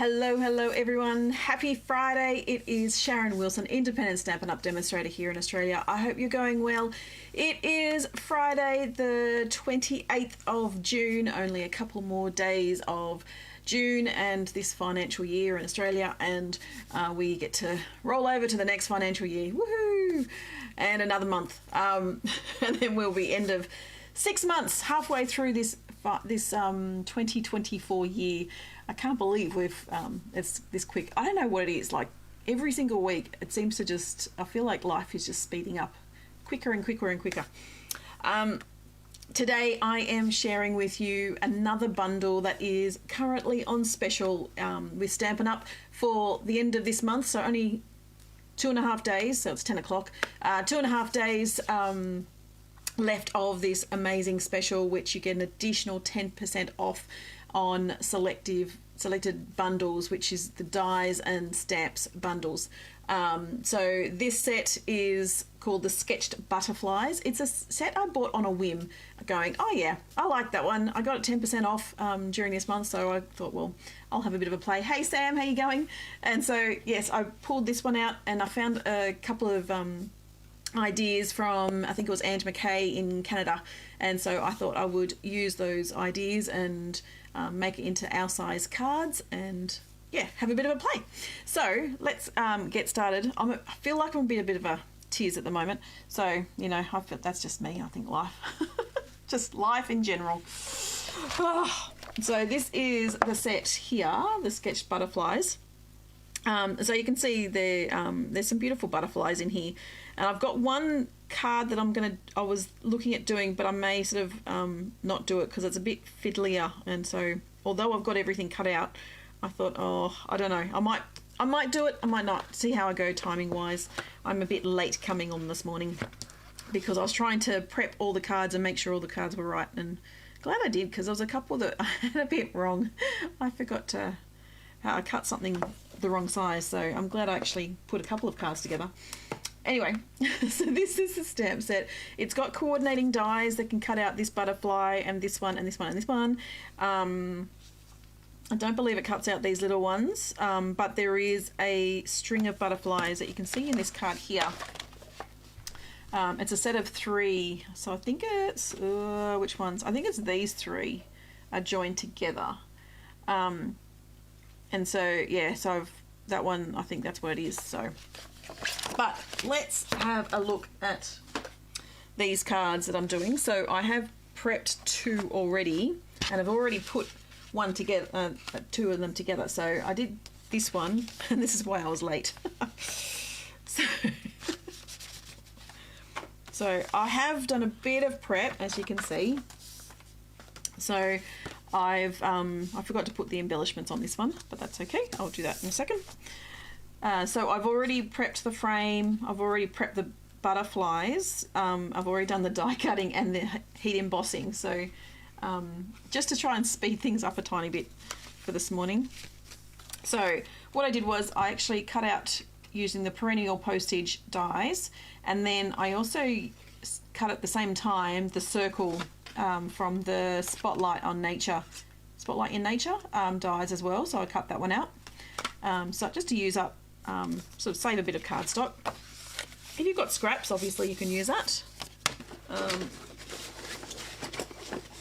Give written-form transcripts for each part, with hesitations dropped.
Hello everyone. Happy Friday. It is Sharon Wilson, independent Stampin' Up! Demonstrator here in Australia. I hope you're going well. It is Friday the 28th of June, only a couple more days of June and this financial year in Australia, and we get to roll over to the next financial year. Woohoo! And another month. And then we'll be end of 6 months, halfway through this 2024 year. I can't believe it's this quick. I don't know what it is. Like every single week, it seems to just, I feel like life is just speeding up quicker and quicker and quicker. Today I am sharing with you another bundle that is currently on special with Stampin' Up! For the end of this month. So only 2.5 days, so it's 10 o'clock. 2.5 days left of this amazing special, which you get an additional 10% off on selected bundles, which is the dies and stamps bundles. So this set is called the Sketched Butterflies. It's a set I bought on a whim, going, oh yeah, I like that one. I got it 10% off during this month, so I thought, well, I'll have a bit of a play. Hey Sam, how you going? And so yes, I pulled this one out and I found a couple of ideas from, I think it was Ange McKay in Canada, and so I thought I would use those ideas and make it into our size cards and yeah, have a bit of a play. So let's get started. I feel like I'm a bit of a tears at the moment, so you know, that's just me. I think life just life in general. So this is the set here, the Sketched Butterflies. So you can see there's some beautiful butterflies in here, and I've got one card that I was looking at doing, but I may sort of not do it because it's a bit fiddlier, and so although I've got everything cut out, I thought, oh, I don't know, I might do it, I might not, see how I go timing wise. I'm a bit late coming on this morning because I was trying to prep all the cards and make sure all the cards were right, and glad I did, because there was a couple that I had a bit wrong. I forgot to I cut something the wrong size, so I'm glad I actually put a couple of cards together. Anyway, so this is the stamp set. It's got coordinating dies that can cut out this butterfly and this one and this one and this one. I don't believe it cuts out these little ones, but there is a string of butterflies that you can see in this card here. It's a set of 3, so I think it's, which ones? I think it's these 3 are joined together. And so, yeah, so that one, I think that's what it is. So, but let's have a look at these cards that I'm doing. So I have prepped 2 already, and I've already put one together, 2 of them together. So I did this one, and this is why I was late. So I have done a bit of prep, as you can see. So I forgot to put the embellishments on this one, but that's okay. I'll do that in a second. So I've already prepped the frame. I've already prepped the butterflies. I've already done the die cutting and the heat embossing. So just to try and speed things up a tiny bit for this morning. So what I did was I actually cut out using the perennial postage dies, and then I also cut at the same time the circle from the Spotlight in Nature dies as well, so I cut that one out. So just to use up, sort of save a bit of cardstock. If you've got scraps, obviously you can use that.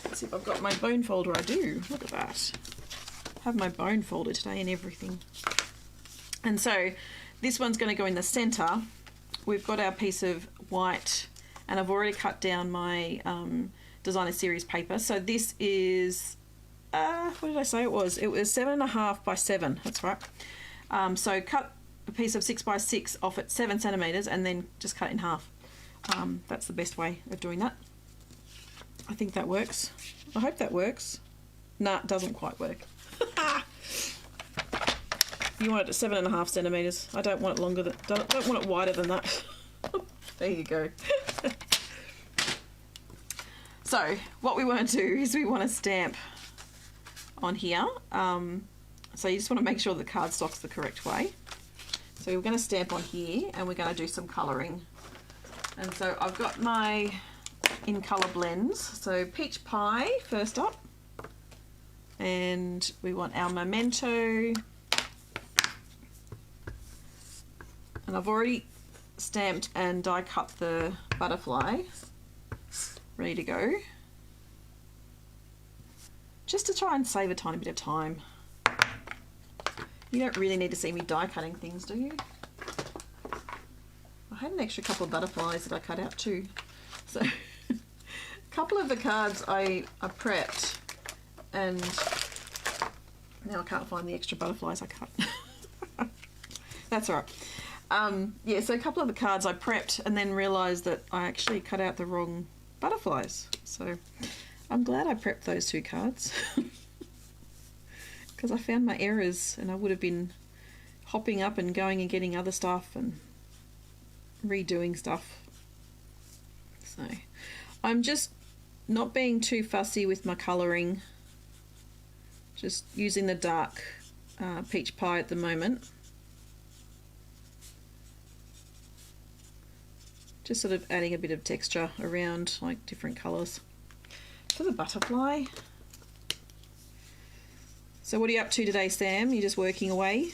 Let's see if I've got my bone folder. I do, look at that. I have my bone folder today and everything. And so this one's going to go in the center. We've got our piece of white, and I've already cut down my designer series paper. So this is what did I say it was? It was 7.5 by 7. That's right. So cut a piece of 6 by 6 off at 7 centimeters, and then just cut it in half. That's the best way of doing that. I think that works. I hope that works. Nah, it doesn't quite work. You want it at 7.5 centimeters. I don't want it longer than. Don't want it wider than that. There you go. So what we want to do is we want to stamp on here. So you just want to make sure the cardstock's the correct way. So we're going to stamp on here, and we're going to do some colouring. And so I've got my in colour blends. So Peach Pie first up, and we want our Memento, And I've already stamped and die cut the butterfly, ready to go. Just to try and save a tiny bit of time. You don't really need to see me die cutting things, do you? I had an extra couple of butterflies that I cut out too. So a couple of the cards I prepped, and now I can't find the extra butterflies I cut. That's all right. Yeah, so a couple of the cards I prepped and then realised that I actually cut out the wrong butterflies. So I'm glad I prepped those two cards because I found my errors and I would have been hopping up and going and getting other stuff and redoing stuff. So I'm just not being too fussy with my colouring, just using the dark peach pie at the moment. Just sort of adding a bit of texture around, like different colours. For the butterfly. So what are you up to today, Sam? You're just working away?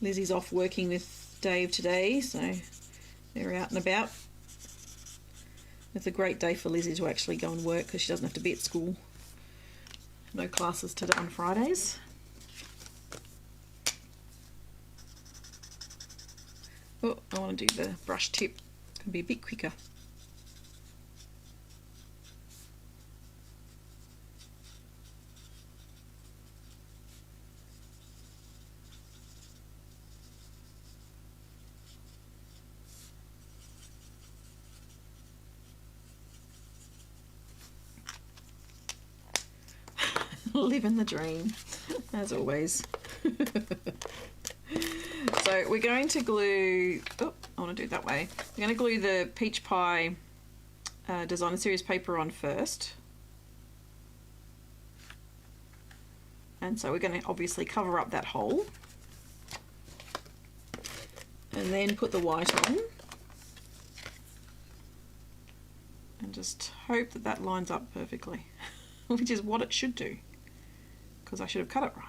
Lizzie's off working with Dave today, so they're out and about. It's a great day for Lizzie to actually go and work because she doesn't have to be at school. No classes today on Fridays. Oh, I want to do the brush tip. It's going to be a bit quicker. Living the dream, as always. So we're going to glue, oh, I want to do it that way. We're going to glue the peach pie designer series paper on first. And so we're going to obviously cover up that hole. And then put the white on. And just hope that that lines up perfectly, which is what it should do, because I should have cut it right.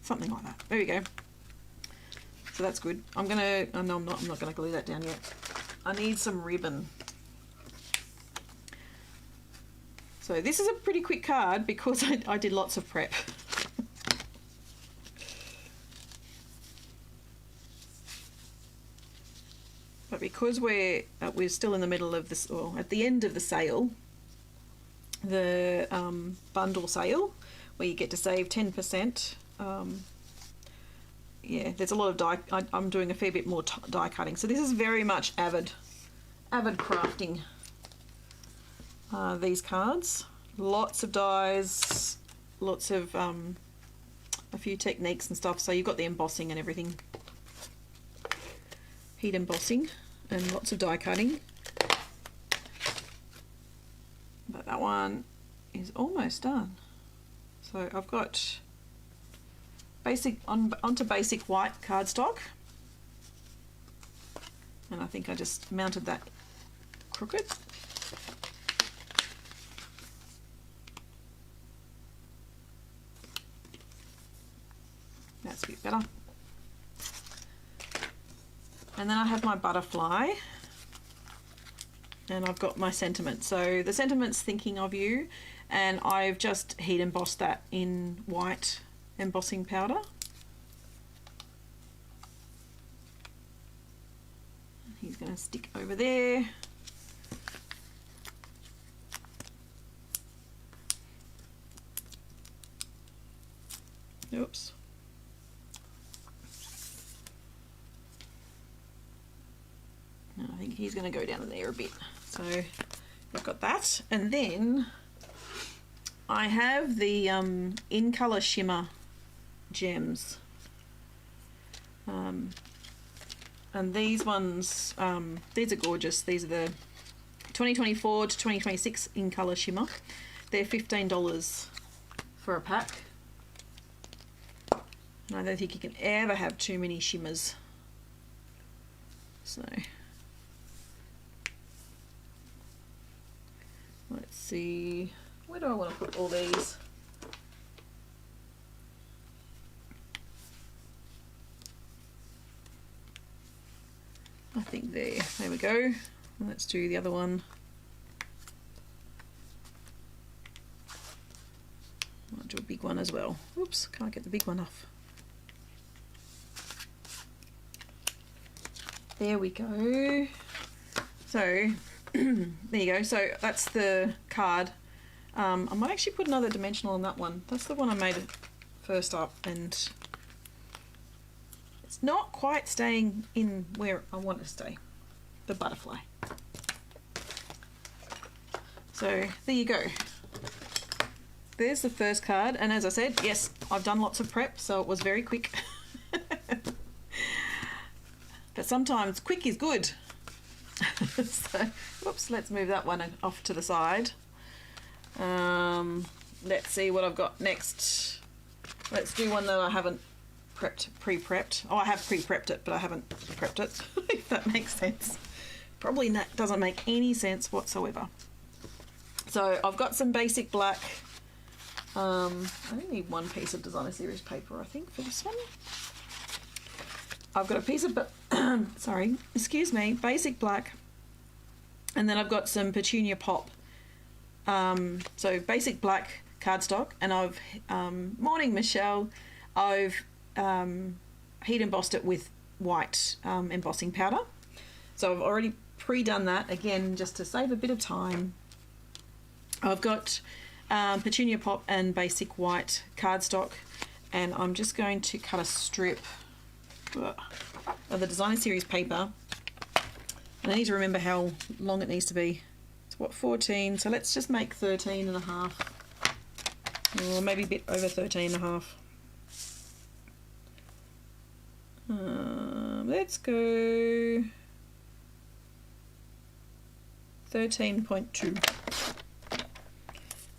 Something like that. There we go. So that's good. I'm gonna, oh no, I'm not gonna glue that down yet. I need some ribbon. So this is a pretty quick card because I did lots of prep. But because we're still in the middle of this, or at the end of the sale, the bundle sale, where you get to save 10%. Yeah, there's a lot of die. I'm doing a fair bit more die cutting. So this is very much avid crafting. These cards, lots of dies, lots of a few techniques and stuff. So you've got the embossing and everything, heat embossing, and lots of die cutting. But that one is almost done. So I've got basic onto basic white cardstock, and I think I just mounted that crooked. That's a bit better. And then I have my butterfly, and I've got my sentiment. So the sentiment's thinking of you, and I've just heat embossed that in white embossing powder. He's going to stick over there. Oops. And I think he's going to go down in there a bit. So I've got that, and then I have the In Colour Shimmer gems, and these ones, these are gorgeous. These are the 2024 to 2026 In Colour Shimmer. They're $15 for a pack. I don't think you can ever have too many shimmers. So Let's see, where do I want to put all these? I think there we go. Let's do the other one. I'll do a big one as well. Oops, can't get the big one off. There we go. So there you go. So that's the card. I might actually put another dimensional on that one. That's the one I made first up, and it's not quite staying in where I want it to stay, the butterfly. So there you go. There's the first card, and as I said, yes, I've done lots of prep, so it was very quick. But sometimes quick is good. So, whoops, let's move that one off to the side. Let's see what I've got next. Let's do one that I haven't pre-prepped. Oh, I have pre-prepped it, but I haven't prepped it, if that makes sense. Probably doesn't make any sense whatsoever. So I've got some basic black. I only need one piece of designer series paper, I think, for this one. I've got a piece of, sorry, excuse me, basic black, and then I've got some Petunia Pop. So basic black cardstock, and I've, morning Michelle, I've heat embossed it with white embossing powder. So I've already pre-done that, again, just to save a bit of time. I've got Petunia Pop and basic white cardstock, and I'm just going to cut a strip of the designer series paper, and I need to remember how long it needs to be. It's what, 14, so let's just make 13 and a half, or maybe a bit over 13 and a half. Let's go 13.2.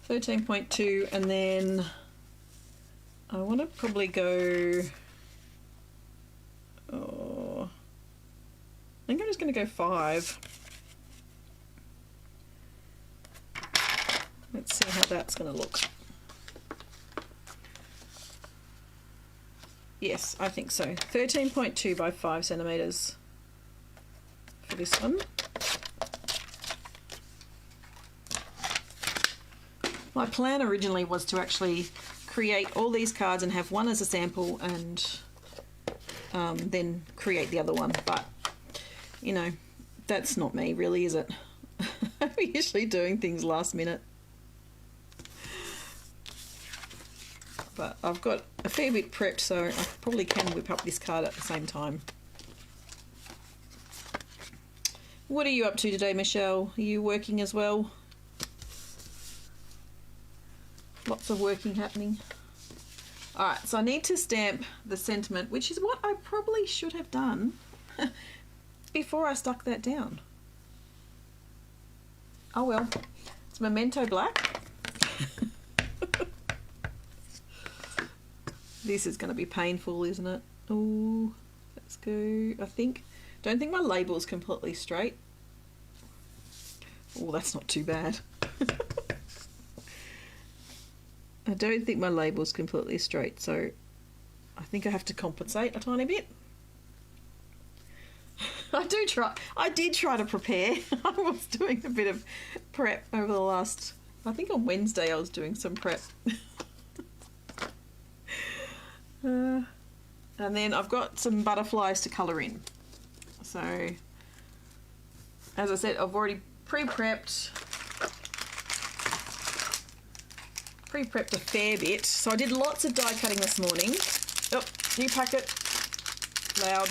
13.2, and then I want to probably go, oh, I think I'm just going to go 5. Let's see how that's going to look. Yes, I think so. 13.2 by 5 centimeters for this one. My plan originally was to actually create all these cards and have one as a sample, and then create the other one, but you know, that's not me really, is it? I'm usually doing things last minute. But I've got a fair bit prepped, so I probably can whip up this card at the same time. What are you up to today, Michelle? Are you working as well? Lots of working happening. Alright, so I need to stamp the sentiment, which is what I probably should have done before I stuck that down. Oh well, it's Memento Black. This is going to be painful, isn't it? Oh, let's go. Don't think my label's completely straight. Oh, that's not too bad. I don't think my label's completely straight, so I think I have to compensate a tiny bit. I did try to prepare. I was doing a bit of prep over the last, I think on Wednesday I was doing some prep. And then I've got some butterflies to colour in. So, as I said, I've already pre-prepped a fair bit. So I did lots of die cutting this morning. Oh, new packet. Loud.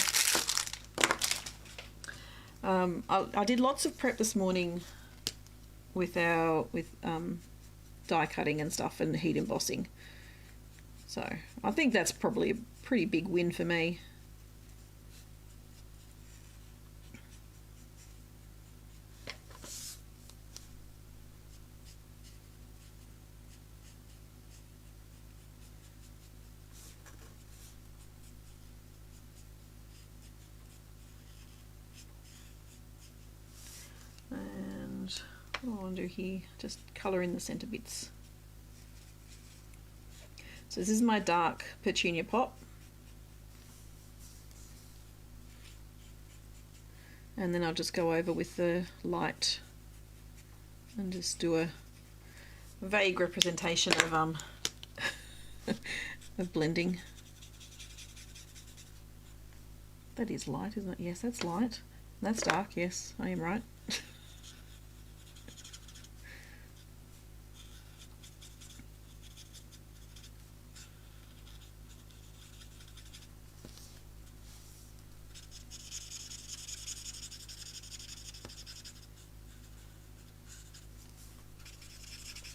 I did lots of prep this morning with die cutting and stuff and heat embossing. So I think that's probably a pretty big win for me. And what do I want to do here? Just colour in the centre bits. So this is my dark petunia pop. And then I'll just go over with the light and just do a vague representation of of blending. That is light, isn't it? Yes, that's light. That's dark, yes, I am right.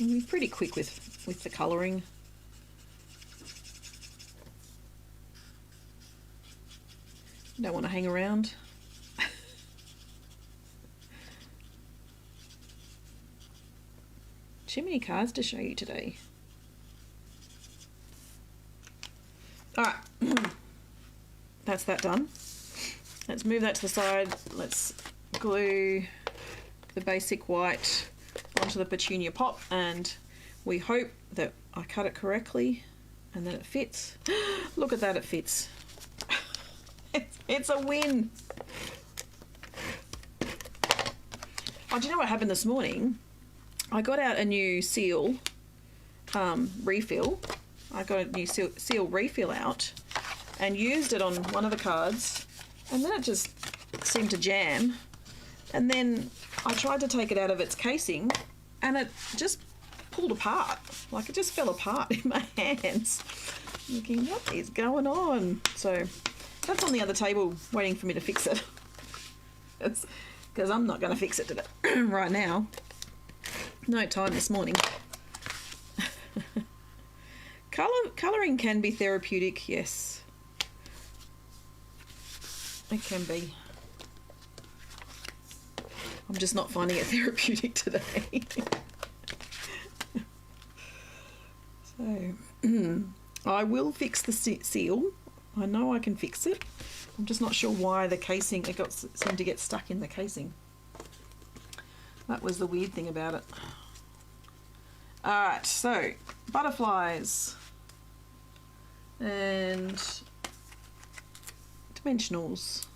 I'm pretty quick with the colouring. Don't want to hang around. Too many cards to show you today. Alright, that's that done. Let's move that to the side. Let's glue the basic white onto the petunia pop, and we hope that I cut it correctly and that it fits. Look at that, it fits. It's a win. Oh, do you know what happened this morning? I got out a new seal refill. I got a new seal refill out and used it on one of the cards, and then it just seemed to jam. And then I tried to take it out of its casing and it just pulled apart. Like, it just fell apart in my hands. Thinking, what is going on? So that's on the other table waiting for me to fix it. Because I'm not going to fix it today, right now. No time this morning. Colouring can be therapeutic, yes. It can be. I'm just not finding it therapeutic today. So, I will fix the seal. I know I can fix it. I'm just not sure why the casing, seemed to get stuck in the casing. That was the weird thing about it. Alright, so butterflies and dimensionals.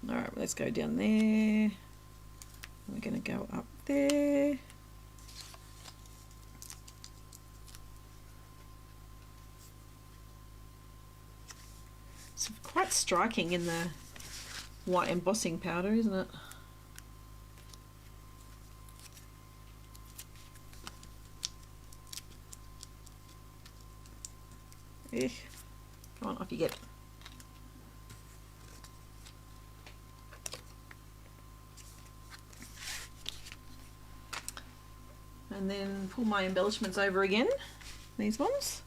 Alright, let's go down there. We're going to go up there. It's quite striking in the white embossing powder, isn't it? Come on, off you get. And then pull my embellishments over again, these ones.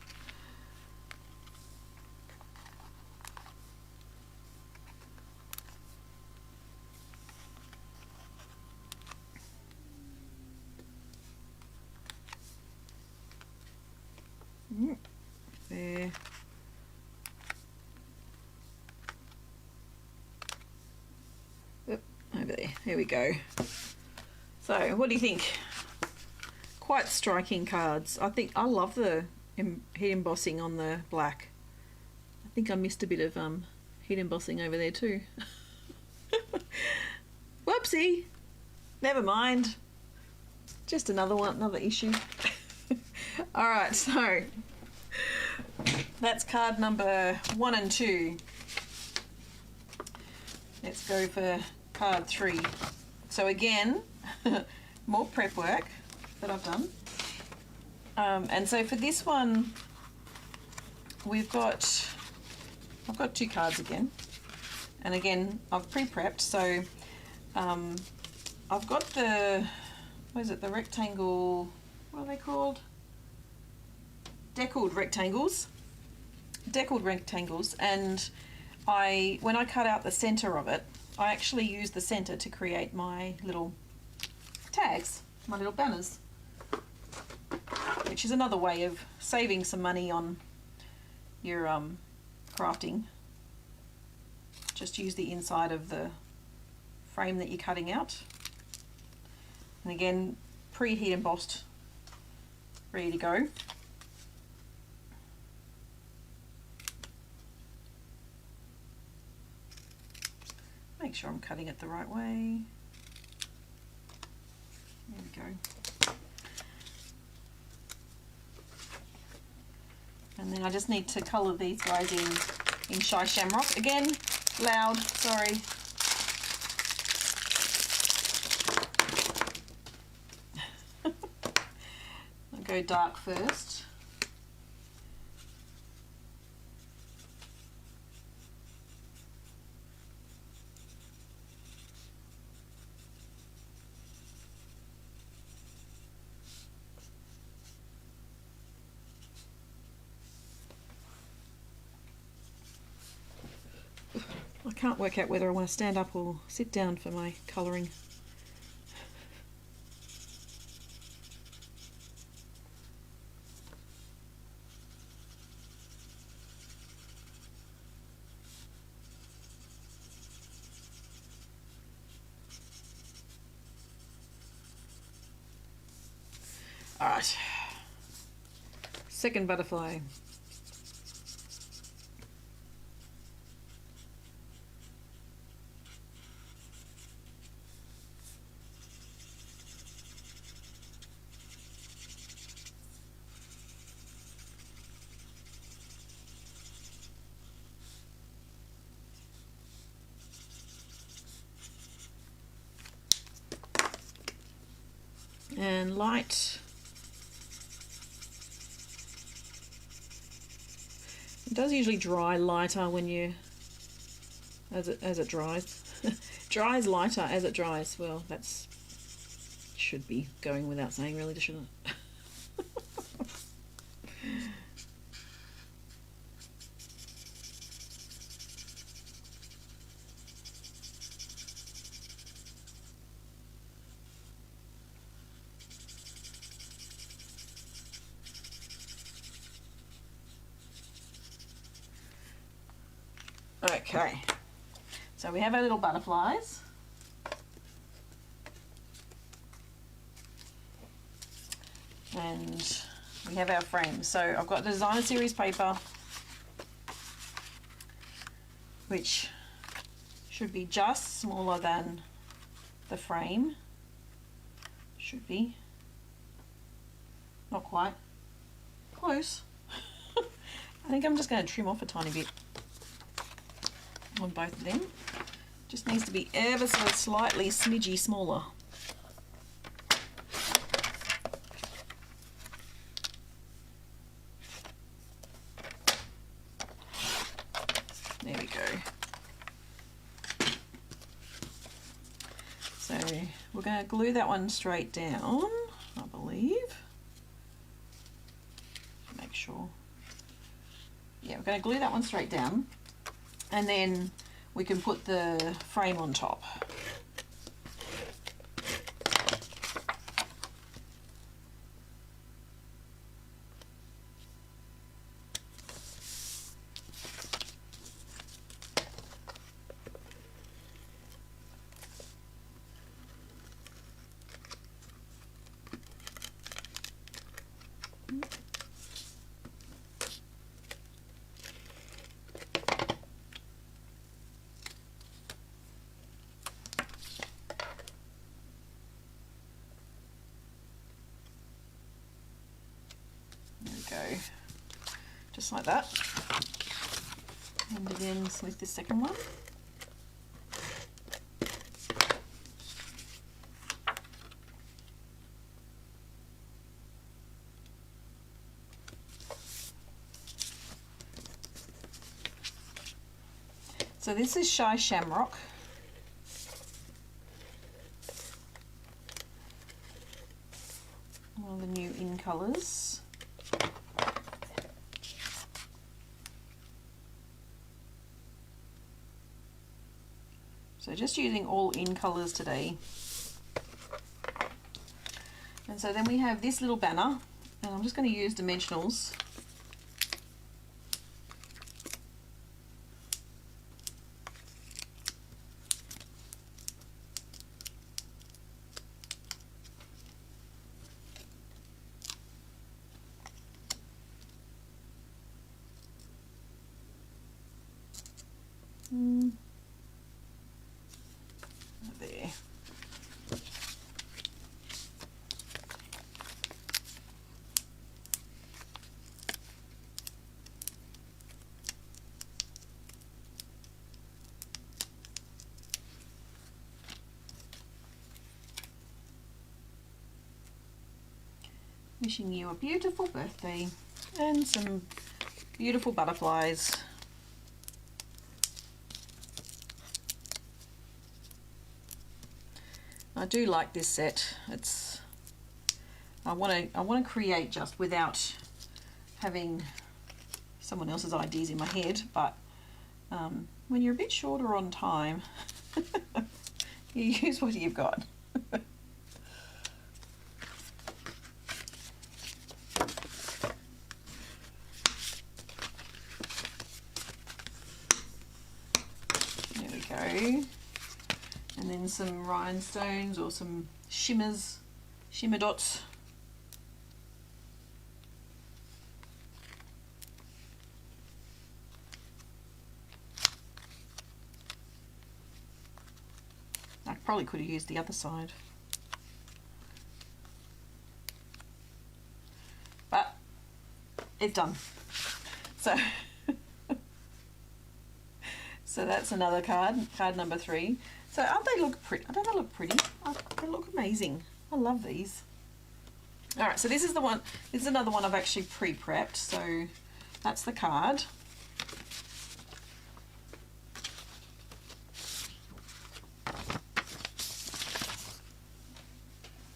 There. Oop, over there. Here we go. So, what do you think? Quite striking cards. I think I love the heat embossing on the black. I think I missed a bit of heat embossing over there too. Whoopsie. Never mind. Just another issue. All right, so that's card number 1 and 2. Let's go for card 3. So again, more prep work that I've done. And so for this one, I've got 2 cards again. And again, I've pre-prepped. So I've got the rectangle, what are they called? Deckled rectangles. deckled rectangles, and when I cut out the center of it, I actually used the center to create my little tags, my little banners, which is another way of saving some money on your crafting. Just use the inside of the frame that you're cutting out, and again, preheat embossed, ready to go. Make sure I'm cutting it the right way. There we go. And then I just need to colour these guys in Shy Shamrock. Again, loud, sorry. I'll go dark first. I can't work out whether I want to stand up or sit down for my colouring. Alright, second butterfly. And light. It does usually dry lighter when you, as it dries. Dries lighter as it dries. Well, that's should be going without saying, really, shouldn't it? Okay, so we have our little butterflies. And we have our frames. So I've got designer series paper, which should be just smaller than the frame. Should be. Not quite. Close. I think I'm just going to trim off a tiny bit on both of them. Just needs to be ever so slightly smidgy smaller. There we go. So we're going to glue that one straight down, I believe. Make sure. Yeah, we're going to glue that one straight down, and then we can put the frame on top. Go just like that, and again with the second one. So this is Shy Shamrock. One of the new in colours. So just using all in colours today. And so then we have this little banner, and I'm just going to use dimensionals. There. Wishing you a beautiful birthday and some beautiful butterflies. I do like this set. I want to create just without having someone else's ideas in my head, but when you're a bit shorter on time, you use what you've got. There we go. And then some rhinestones or some shimmer dots. I probably could have used the other side, but it's done. So so that's another card number 3. So aren't they look pretty? Don't they look pretty? Oh, they look amazing. I love these. All right, so this is the one. This is another one I've actually pre-prepped. So that's the card.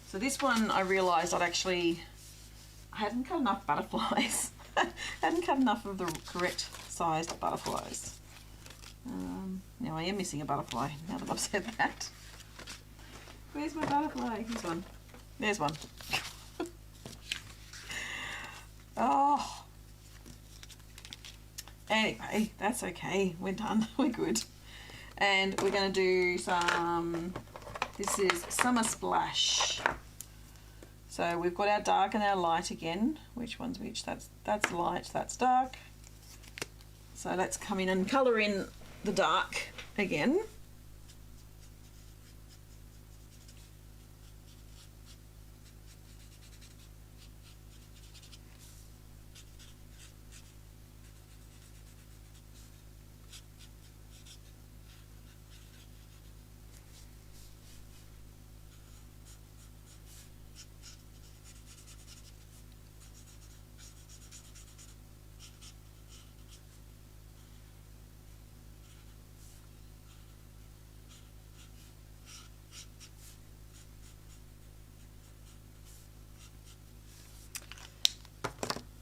So this one I realised I hadn't cut enough butterflies. I hadn't cut enough of the correct sized butterflies. Now I am missing a butterfly, now that I've said that. Where's my butterfly? Here's one. There's one. Oh. Anyway, that's okay. We're done. We're good. And we're going to do some, this is Summer Splash. So we've got our dark and our light again. Which one's which? That's light, that's dark. So let's come in and colour in the dark again.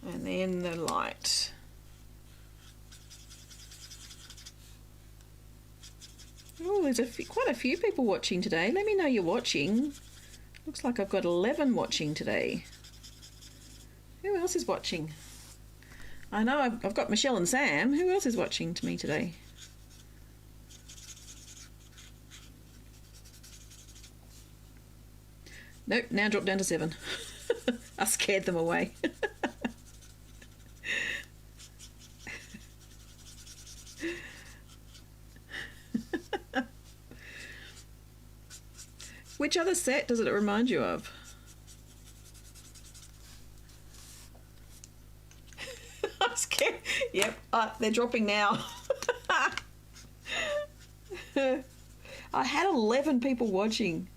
And then the light. Oh, there's quite a few people watching today. Let me know you're watching. Looks like I've got 11 watching today. Who else is watching? I know I've got Michelle and Sam. Who else is watching to me today? Nope, now dropped down to 7. I scared them away. Which other set does it remind you of? I'm scared. Yep, they're dropping now. I had 11 people watching,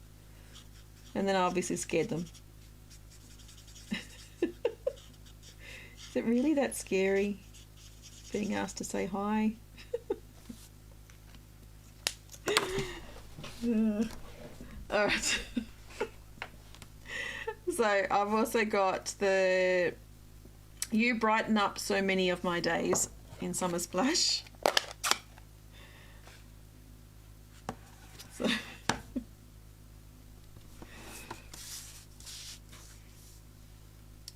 and then I obviously scared them. Is it really that scary, being asked to say hi? All right. So I've also got the You Brighten Up So Many of My Days in Summer Splash.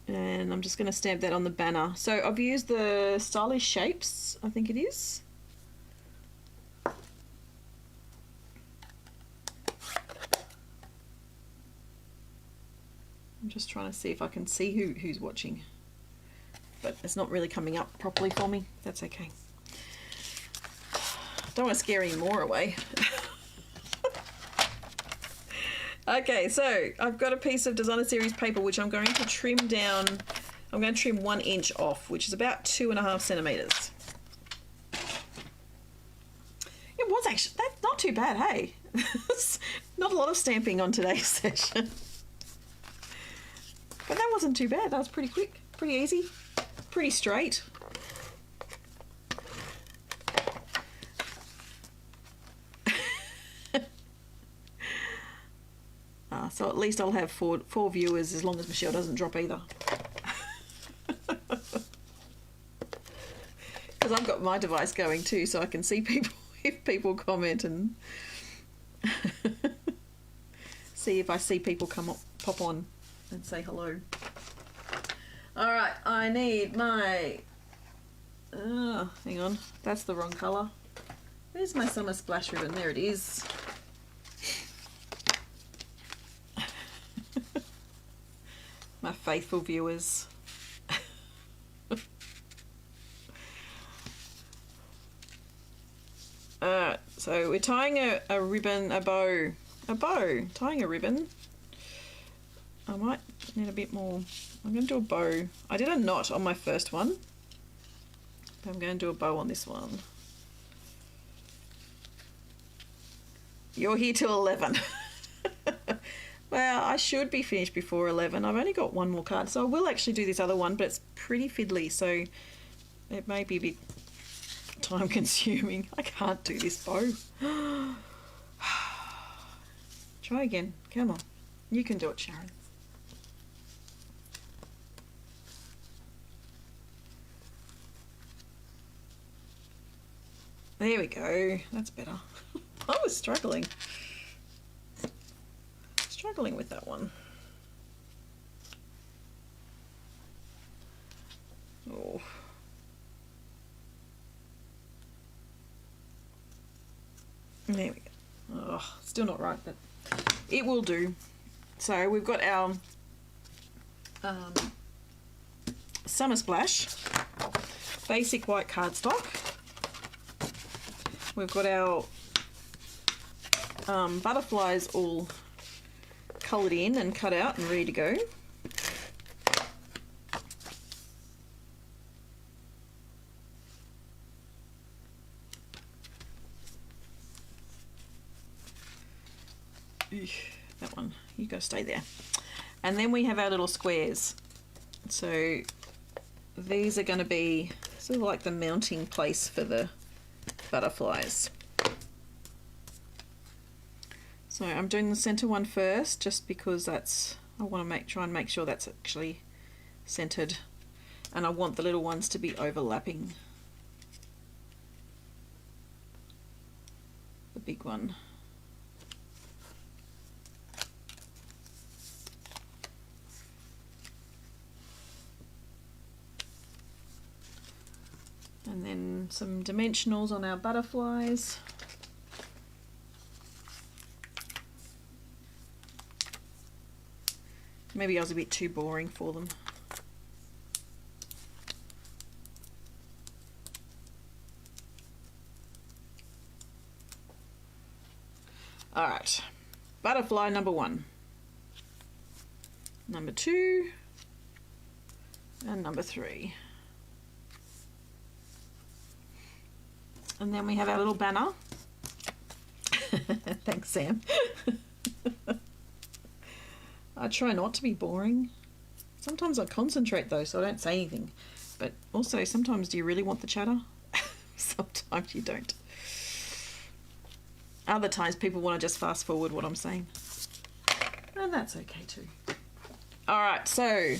And I'm just going to stamp that on the banner. So I've used the Stylish Shapes, I think it is. I'm just trying to see if I can see who's watching. But it's not really coming up properly for me. That's okay. Don't want to scare any more away. Okay, so I've got a piece of Designer Series paper which I'm going to trim down. I'm going to trim 1 inch off, which is about 2.5 centimeters. It was actually, that's not too bad, hey? Not a lot of stamping on today's session. But that wasn't too bad. That was pretty quick, pretty easy, pretty straight. So at least I'll have four viewers as long as Michelle doesn't drop either. Because I've got my device going too, so I can see people if people comment and see if I see people pop on and say hello. All right, I need my. Hang on, that's the wrong colour. Where's my summer splash ribbon? There it is. My faithful viewers. So we're tying a ribbon, a bow, tying a ribbon. I might need a bit more. I'm going to do a bow. I did a knot on my first one, but I'm going to do a bow on this one. You're here till 11. Well, I should be finished before 11. I've only got one more card, so I will actually do this other one, but it's pretty fiddly, so it may be a bit time consuming. I can't do this bow. Try again. Come on. You can do it, Sharon. There we go. That's better. I was struggling with that one. Oh. There we go. Oh, still not right, but it will do. So we've got our Summer Splash basic white cardstock. We've got our butterflies all coloured in and cut out and ready to go. That one, you go stay there. And then we have our little squares. So these are going to be sort of like the mounting place for the butterflies. So I'm doing the center one first, just because that's, I want to try and make sure that's actually centered, and I want the little ones to be overlapping the big one. And then some dimensionals on our butterflies. Maybe I was a bit too boring for them. All right, butterfly number 1, number 2, and number 3. And then we have our little banner. Thanks, Sam. I try not to be boring. Sometimes I concentrate though, so I don't say anything. But also, sometimes do you really want the chatter? Sometimes you don't. Other times people want to just fast forward what I'm saying. And that's okay too. Alright, so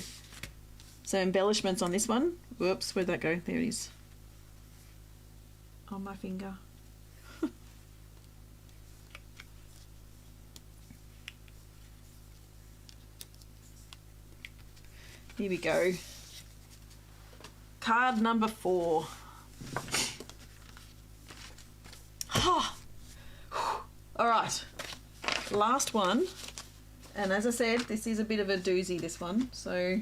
some embellishments on this one. Whoops, where'd that go? There it is. On my finger. Here we go. Card number 4. All right, last one. And as I said, this is a bit of a doozy, this one. So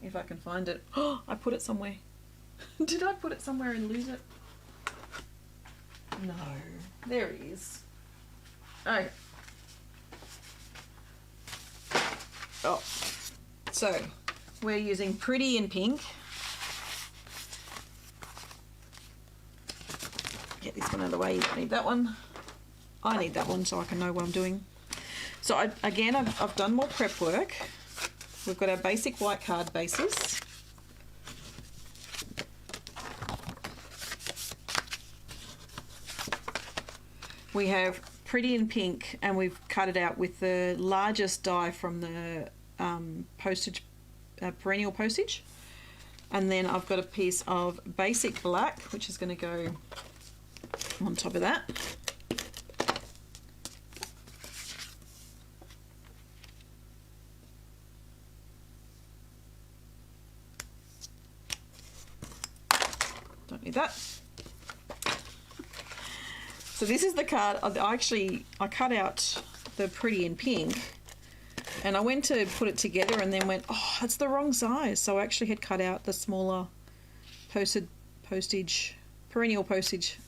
if I can find it. Oh, I put it somewhere. Did I put it somewhere and lose it? No, there it is. Okay. Oh, so we're using Pretty in Pink. Get this one out of the way, you don't need that one. I need that one so I can know what I'm doing. So I've done more prep work. We've got our basic white card bases. We have Pretty in Pink, and we've cut it out with the largest die from the postage, perennial postage. And then I've got a piece of basic black, which is going to go on top of that. Don't need that. So this is the card. I cut out the Pretty in Pink, and I went to put it together and then went, oh, that's the wrong size. So I actually had cut out the smaller postage, perennial postage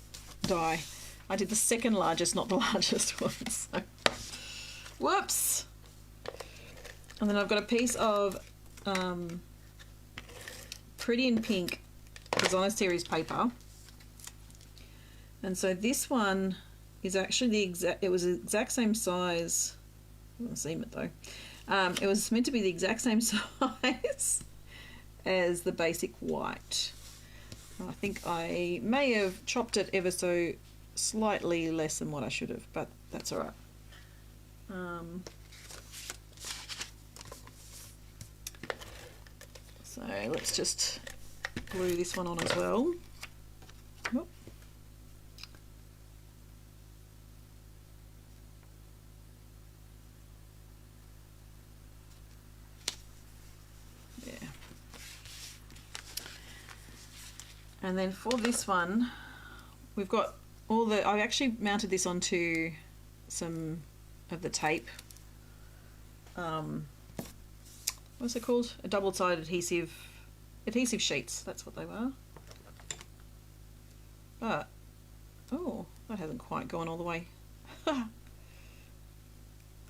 die. I did the second largest, not the largest one. So, whoops. And then I've got a piece of Pretty in Pink Designer Series paper. And so this one is actually it was the exact same size. I haven't seen it though. It was meant to be the exact same size as the basic white. I think I may have chopped it ever so slightly less than what I should have, but that's all right. So let's just glue this one on as well. Whoop. And then for this one, we've got I've actually mounted this onto some of the tape. What's it called? A double-sided adhesive sheets. That's what they were. But, oh, that hasn't quite gone all the way.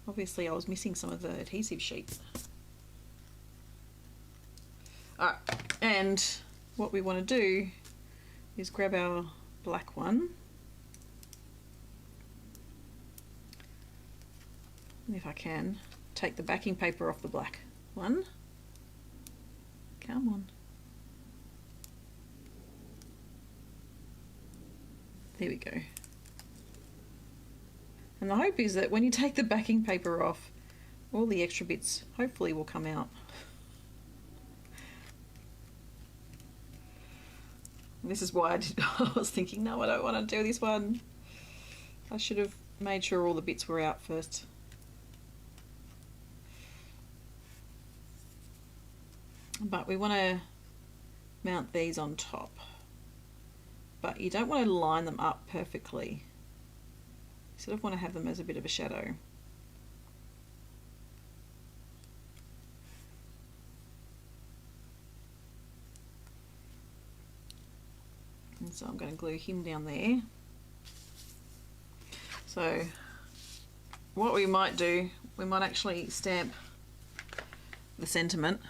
Obviously, I was missing some of the adhesive sheets. Alright, and what we want to do is grab our black one, and if I can, take the backing paper off the black one. Come on. There we go. And the hope is that when you take the backing paper off, all the extra bits hopefully will come out. This is why I was thinking, no, I don't want to do this one. I should have made sure all the bits were out first. But we want to mount these on top. But you don't want to line them up perfectly. You sort of want to have them as a bit of a shadow. And so I'm going to glue him down there. So what we might do, we might actually stamp the sentiment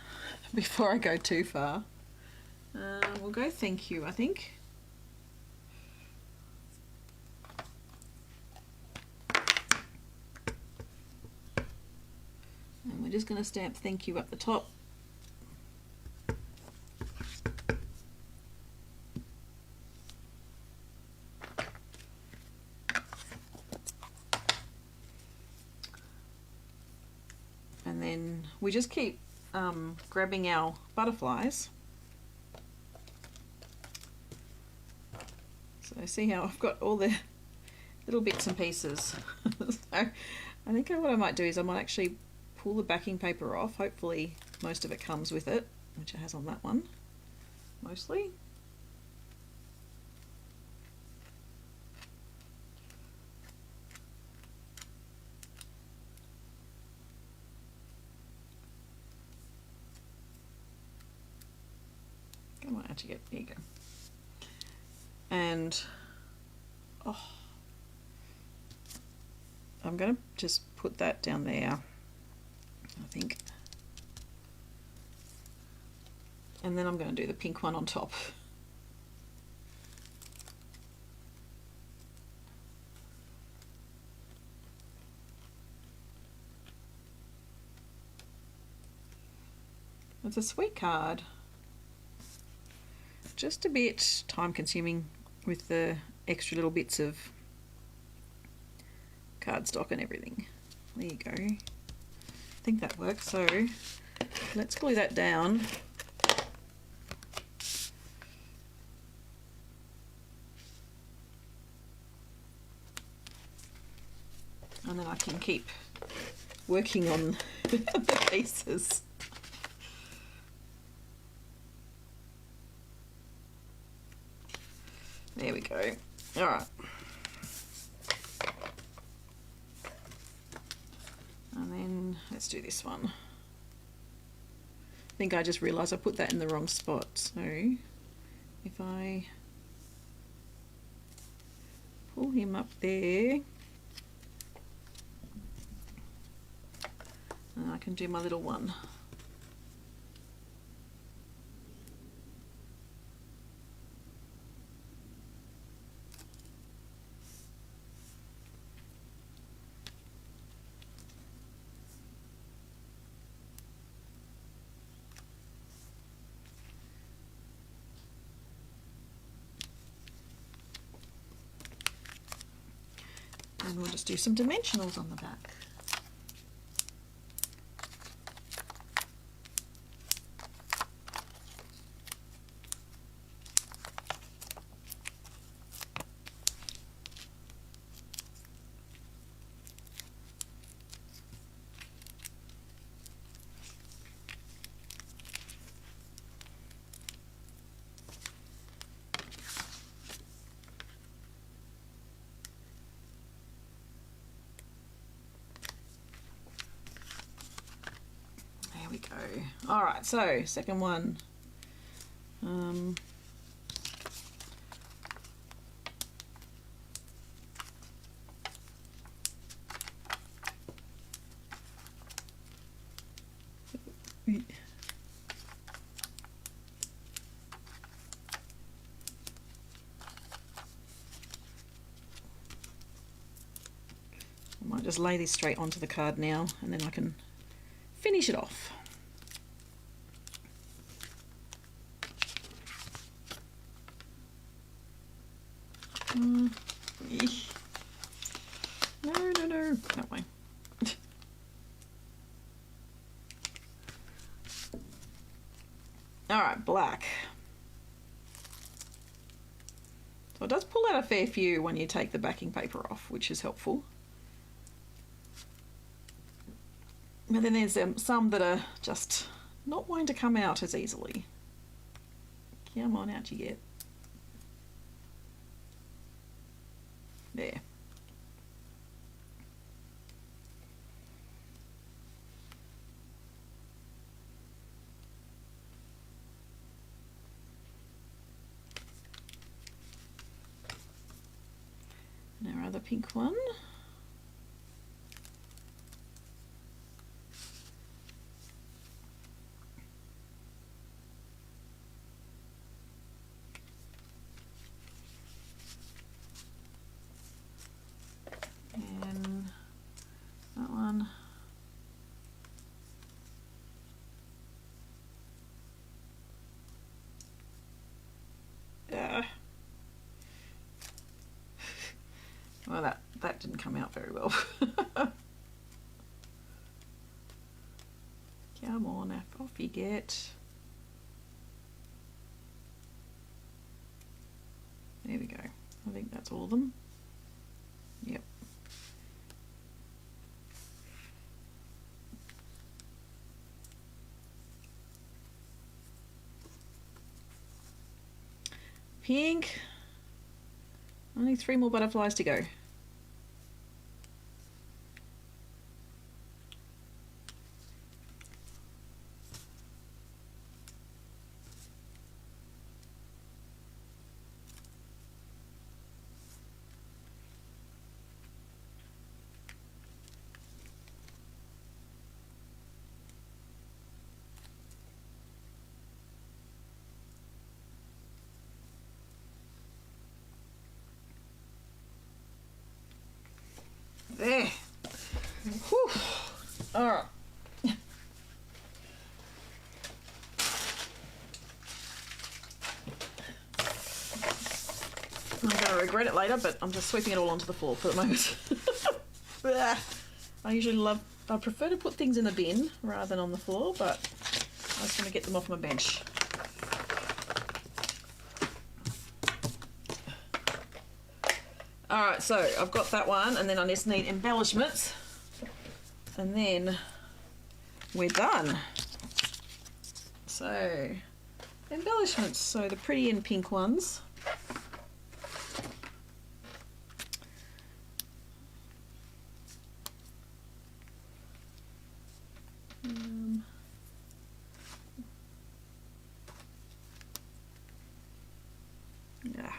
before I go too far. We'll go thank you, I think. And we're just going to stamp thank you up the top. And then we just keep grabbing our butterflies. So see how I've got all the little bits and pieces. So I think what I might do is I might actually pull the backing paper off. Hopefully most of it comes with it. which it has on that one, mostly. I might actually get, there you go. And, oh, I'm going to just put that down there, I think. And then I'm going to do the pink one on top. It's a sweet card. Just a bit time consuming with the extra little bits of cardstock and everything. There you go. I think that works. So let's glue that down. And then I can keep working on the pieces. There we go. All right. And then let's do this one. I think I just realised I put that in the wrong spot. So if I pull him up there, and I can do my little one. And we'll just do some dimensionals on the back. There we go. All right, so second one. I might just lay this straight onto the card now, and then I can finish it off. No, that way. All right, black. So it does pull out a fair few when you take the backing paper off, which is helpful. But then there's some that are just not wanting to come out as easily. Come on, out you get. There. And our other pink one. And that one. Well, that didn't come out very well. Come on, off you get. There we go. I think that's all of them. Yep. pink. Only 3 more butterflies to go. There. Whew. All right. I'm going to regret it later, but I'm just sweeping it all onto the floor for the moment. I prefer to put things in the bin rather than on the floor, but I just want to get them off my bench. Alright, so I've got that one, and then I just need embellishments, and then we're done. So, embellishments, so the pretty and pink ones. Yeah.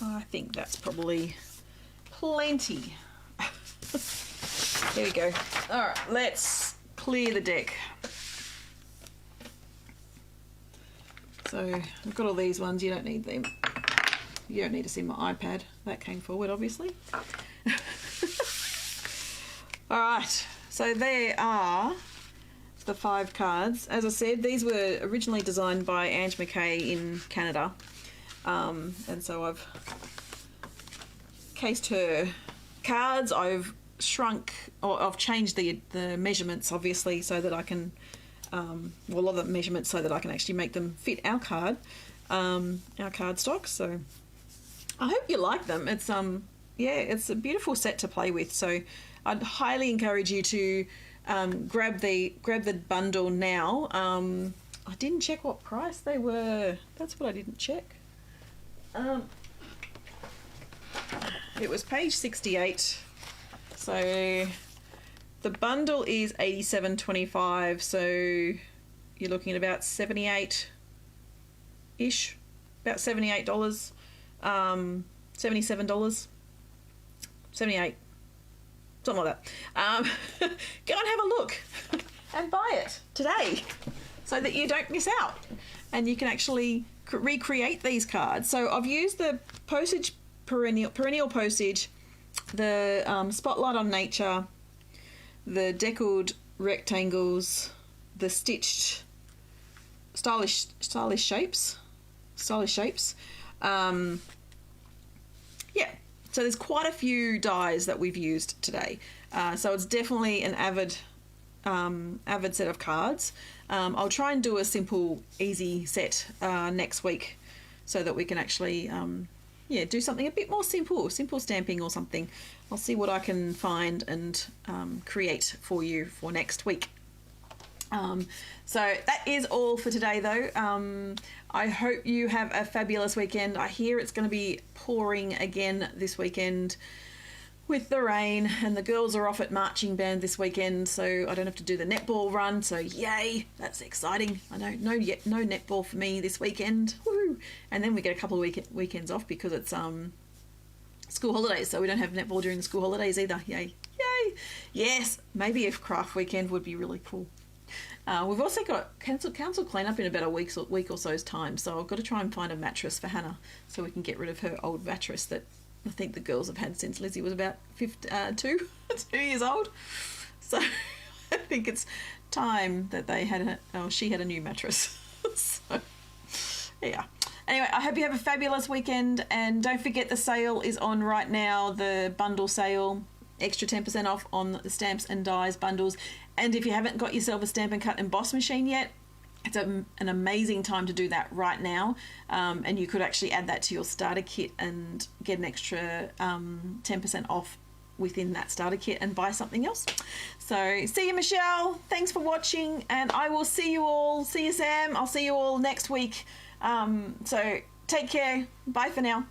I think that's probably plenty. Here we go. All right, let's clear the deck. So I've got all these ones. You don't need them. You don't need to see my iPad. That came forward, obviously. All right, so there are the 5 cards. As I said, these were originally designed by Ange McKay in Canada. And so I've cased her cards. I've shrunk, or I've changed the measurements, obviously, so that I can, well, a lot of the measurements so that I can actually make them fit our card stock. So I hope you like them. It's yeah, it's a beautiful set to play with. So I'd highly encourage you to grab the bundle now. I didn't check what price they were. That's what I didn't check. It was page 68. So the bundle is $87.25. So you're looking at about 78 ish, about $78, $77, 78, something like that. Go and have a look and buy it today so that you don't miss out and you can actually recreate these cards. So I've used the postage, perennial postage, the spotlight on nature, the deckled rectangles, the stitched stylish shapes. Yeah, so there's quite a few dies that we've used today. So it's definitely an avid set of cards. I'll try and do a simple, easy set next week so that we can actually do something a bit more simple stamping or something. I'll see what I can find and create for you for next week. So that is all for today though. I hope you have a fabulous weekend. I hear it's going to be pouring again this weekend with the rain, and the girls are off at marching band this weekend, so I don't have to do the netball run, so yay, that's exciting. I know no netball for me this weekend. Woo! And then we get a couple of weekends off because it's school holidays, so we don't have netball during the school holidays either. Yay. Yes, maybe a craft weekend would be really cool. We've also got council cleanup in about a week or so's time, so I've got to try and find a mattress for Hannah so we can get rid of her old mattress that I think the girls have had since Lizzie was about 2 years old. So I think it's time that she had a new mattress. So yeah. Anyway, I hope you have a fabulous weekend, and don't forget the sale is on right now, the bundle sale, extra 10% off on the stamps and dies bundles. And if you haven't got yourself a Stampin' Cut Emboss machine yet, it's an amazing time to do that right now, and you could actually add that to your starter kit and get an extra 10% off within that starter kit and buy something else. So see you, Michelle. Thanks for watching, and I will see you all. See you, Sam. I'll see you all next week. So take care. Bye for now.